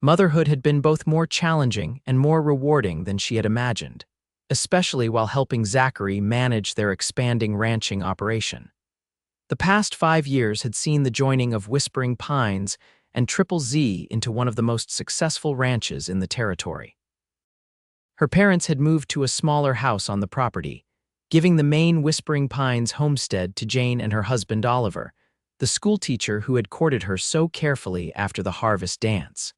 Motherhood had been both more challenging and more rewarding than she had imagined. especially while helping Zachary manage their expanding ranching operation. The past 5 years had seen the joining of Whispering Pines and Triple Z into one of the most successful ranches in the territory. Her parents had moved to a smaller house on the property, giving the main Whispering Pines homestead to Jane and her husband Oliver, the schoolteacher who had courted her so carefully after the harvest dance.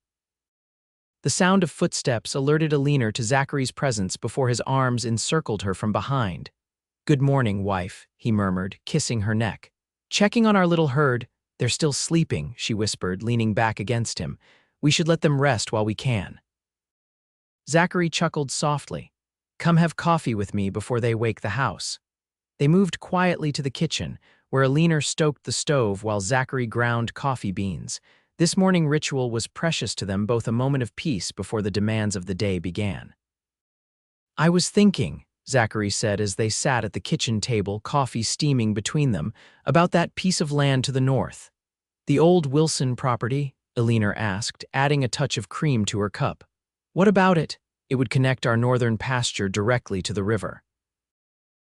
The sound of footsteps alerted Eleanor to Zachary's presence before his arms encircled her from behind. "Good morning, wife," he murmured, kissing her neck. "Checking on our little herd. They're still sleeping," she whispered, leaning back against him. "We should let them rest while we can." Zachary chuckled softly. "Come have coffee with me before they wake the house." They moved quietly to the kitchen, where Eleanor stoked the stove while Zachary ground coffee beans. This morning ritual was precious to them, both a moment of peace before the demands of the day began. "I was thinking," Zachary said as they sat at the kitchen table, coffee steaming between them, "about that piece of land to the north." "The old Wilson property?" Eleanor asked, adding a touch of cream to her cup. "What about it?" "It would connect our northern pasture directly to the river.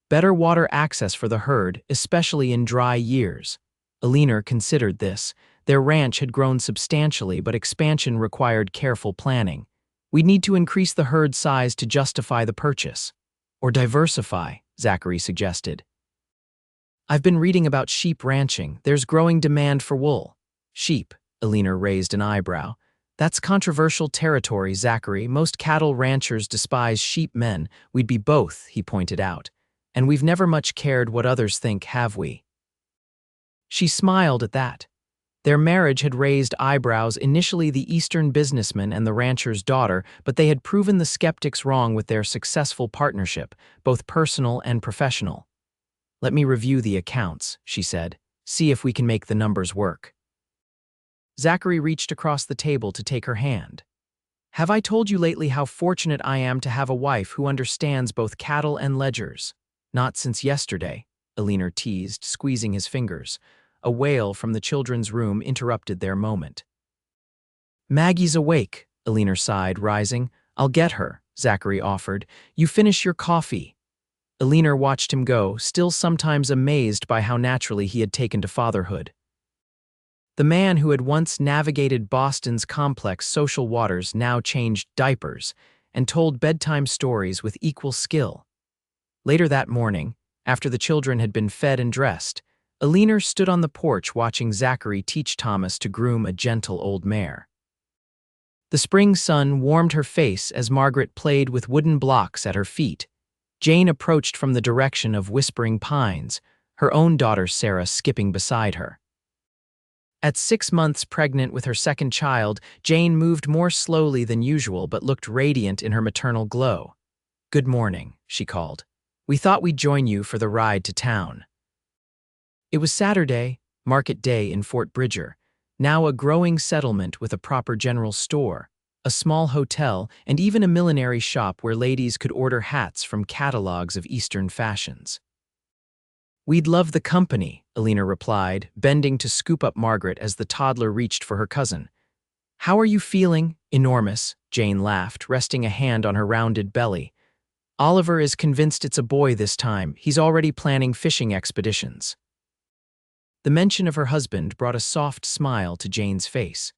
Better water access for the herd, especially in dry years." Eleanor considered this. Their ranch had grown substantially, but expansion required careful planning. "We'd need to increase the herd size to justify the purchase." "Or diversify," Zachary suggested. "I've been reading about sheep ranching. There's growing demand for wool." "Sheep," Eleanor raised an eyebrow. "That's controversial territory, Zachary. Most cattle ranchers despise sheep men. We'd be both," he pointed out. "And we've never much cared what others think, have we?" She smiled at that. Their marriage had raised eyebrows, initially the Eastern businessman and the rancher's daughter, but they had proven the skeptics wrong with their successful partnership, both personal and professional. "Let me review the accounts," she said. "See if we can make the numbers work." Zachary reached across the table to take her hand. "Have I told you lately how fortunate I am to have a wife who understands both cattle and ledgers?" "Not since yesterday," Eleanor teased, squeezing his fingers. A wail from the children's room interrupted their moment. "Maggie's awake," Eleanor sighed, rising. "I'll get her," Zachary offered. "You finish your coffee." Eleanor watched him go, still sometimes amazed by how naturally he had taken to fatherhood. The man who had once navigated Boston's complex social waters now changed diapers and told bedtime stories with equal skill. Later that morning, after the children had been fed and dressed, Eleanor stood on the porch watching Zachary teach Thomas to groom a gentle old mare. The spring sun warmed her face as Margaret played with wooden blocks at her feet. Jane approached from the direction of Whispering Pines, her own daughter Sarah skipping beside her. At 6 months pregnant with her second child, Jane moved more slowly than usual but looked radiant in her maternal glow. "Good morning," she called. "We thought we'd join you for the ride to town." It was Saturday, market day in Fort Bridger, now a growing settlement with a proper general store, a small hotel, and even a millinery shop where ladies could order hats from catalogs of Eastern fashions. "We'd love the company," Eleanor replied, bending to scoop up Margaret as the toddler reached for her cousin. "How are you feeling?" "Enormous," Jane laughed, resting a hand on her rounded belly. "Oliver is convinced it's a boy this time. He's already planning fishing expeditions." The mention of her husband brought a soft smile to Jane's face.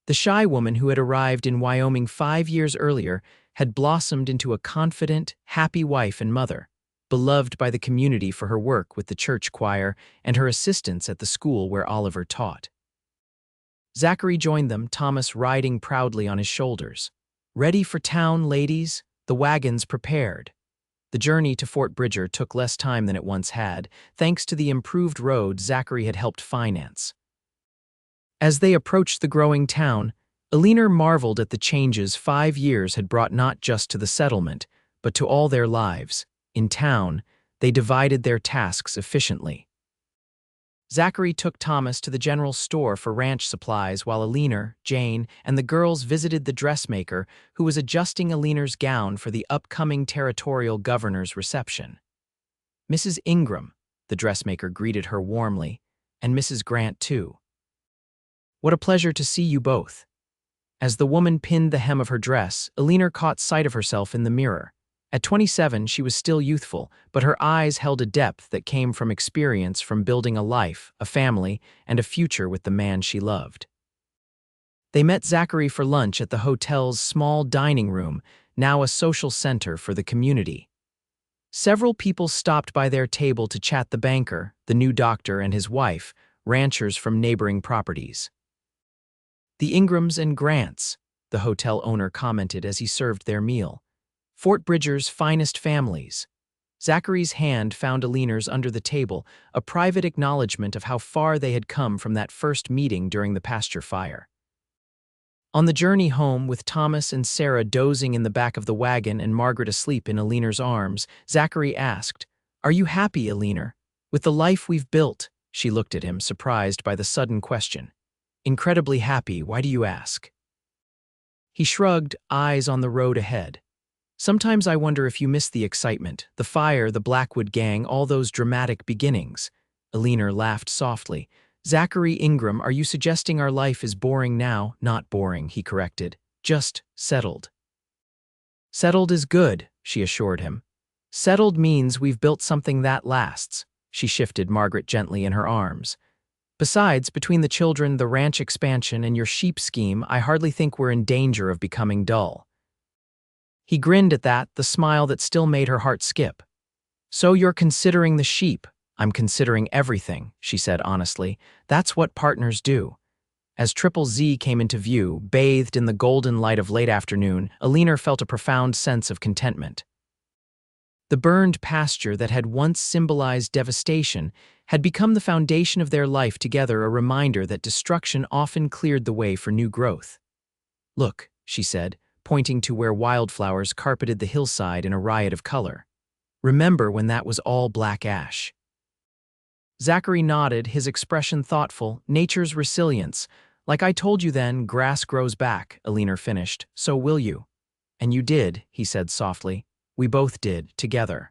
The shy woman who had arrived in Wyoming 5 years earlier had blossomed into a confident, happy wife and mother, beloved by the community for her work with the church choir and her assistance at the school where Oliver taught. Zachary joined them, Thomas riding proudly on his shoulders. "Ready for town, ladies? The wagon's prepared." The journey to Fort Bridger took less time than it once had, thanks to the improved road Zachary had helped finance. As they approached the growing town, Eleanor marveled at the changes 5 years had brought not just to the settlement, but to all their lives. In town, they divided their tasks efficiently. Zachary took Thomas to the general store for ranch supplies while Eleanor, Jane, and the girls visited the dressmaker who was adjusting Eleanor's gown for the upcoming territorial governor's reception. "Mrs. Ingram," the dressmaker greeted her warmly, "and Mrs. Grant too. What a pleasure to see you both." As the woman pinned the hem of her dress, Eleanor caught sight of herself in the mirror. At 27, she was still youthful, but her eyes held a depth that came from experience from building a life, a family, and a future with the man she loved. They met Zachary for lunch at the hotel's small dining room, now a social center for the community. Several people stopped by their table to chat: the banker, the new doctor, and his wife, ranchers from neighboring properties. "The Ingrams and Grants," the hotel owner commented as he served their meal. "Fort Bridger's finest families." Zachary's hand found Eleanor's under the table, a private acknowledgement of how far they had come from that first meeting during the Pasture fire. On the journey home, with Thomas and Sarah dozing in the back of the wagon and Margaret asleep in Eleanor's arms, Zachary asked, "Are you happy, Eleanor, with the life we've built?" She looked at him, surprised by the sudden question. "Incredibly happy. Why do you ask?" He shrugged, eyes on the road ahead. "Sometimes I wonder if you miss the excitement, the fire, the Blackwood gang, all those dramatic beginnings." Eleanor laughed softly. "Zachary Ingram, are you suggesting our life is boring now?" "Not boring," he corrected. "Just settled." "Settled is good," she assured him. "Settled means we've built something that lasts." She shifted Margaret gently in her arms. "Besides, between the children, the ranch expansion, and your sheep scheme, I hardly think we're in danger of becoming dull." He grinned at that, the smile that still made her heart skip. "So you're considering the sheep?" "I'm considering everything," she said honestly. "That's what partners do." As Triple Z came into view, bathed in the golden light of late afternoon, Eleanor felt a profound sense of contentment. The burned pasture that had once symbolized devastation had become the foundation of their life together, a reminder that destruction often cleared the way for new growth. "Look," she said, pointing to where wildflowers carpeted the hillside in a riot of color. "Remember when that was all black ash?" Zachary nodded, his expression thoughtful. "Nature's resilience. Like I told you then, grass grows back," Eleanor finished. "So will you." "And you did," he said softly. "We both did, together."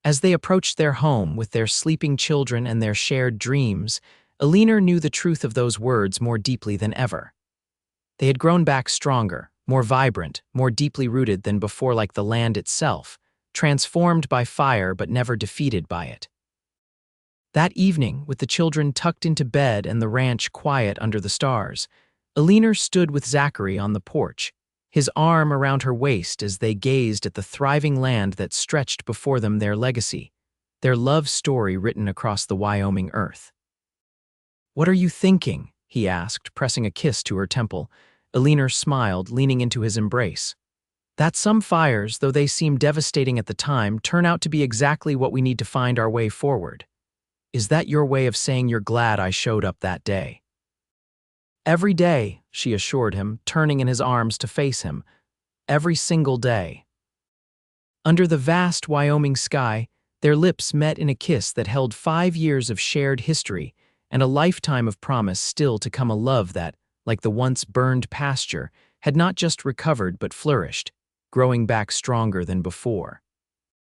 As they approached their home with their sleeping children and their shared dreams, Eleanor knew the truth of those words more deeply than ever. They had grown back stronger, more vibrant, more deeply rooted than before, like the land itself, transformed by fire but never defeated by it. That evening, with the children tucked into bed and the ranch quiet under the stars, Eleanor stood with Zachary on the porch, his arm around her waist as they gazed at the thriving land that stretched before them, their legacy, their love story written across the Wyoming earth. "What are you thinking?" he asked, pressing a kiss to her temple. Eleanor smiled, leaning into his embrace. "That some fires, though they seem devastating at the time, turn out to be exactly what we need to find our way forward. Is that your way of saying you're glad I showed up that day?" "Every day," she assured him, turning in his arms to face him. "Every single day." Under the vast Wyoming sky, their lips met in a kiss that held 5 years of shared history and a lifetime of promise still to come, a love that, like the once burned pasture, had not just recovered but flourished, growing back stronger than before.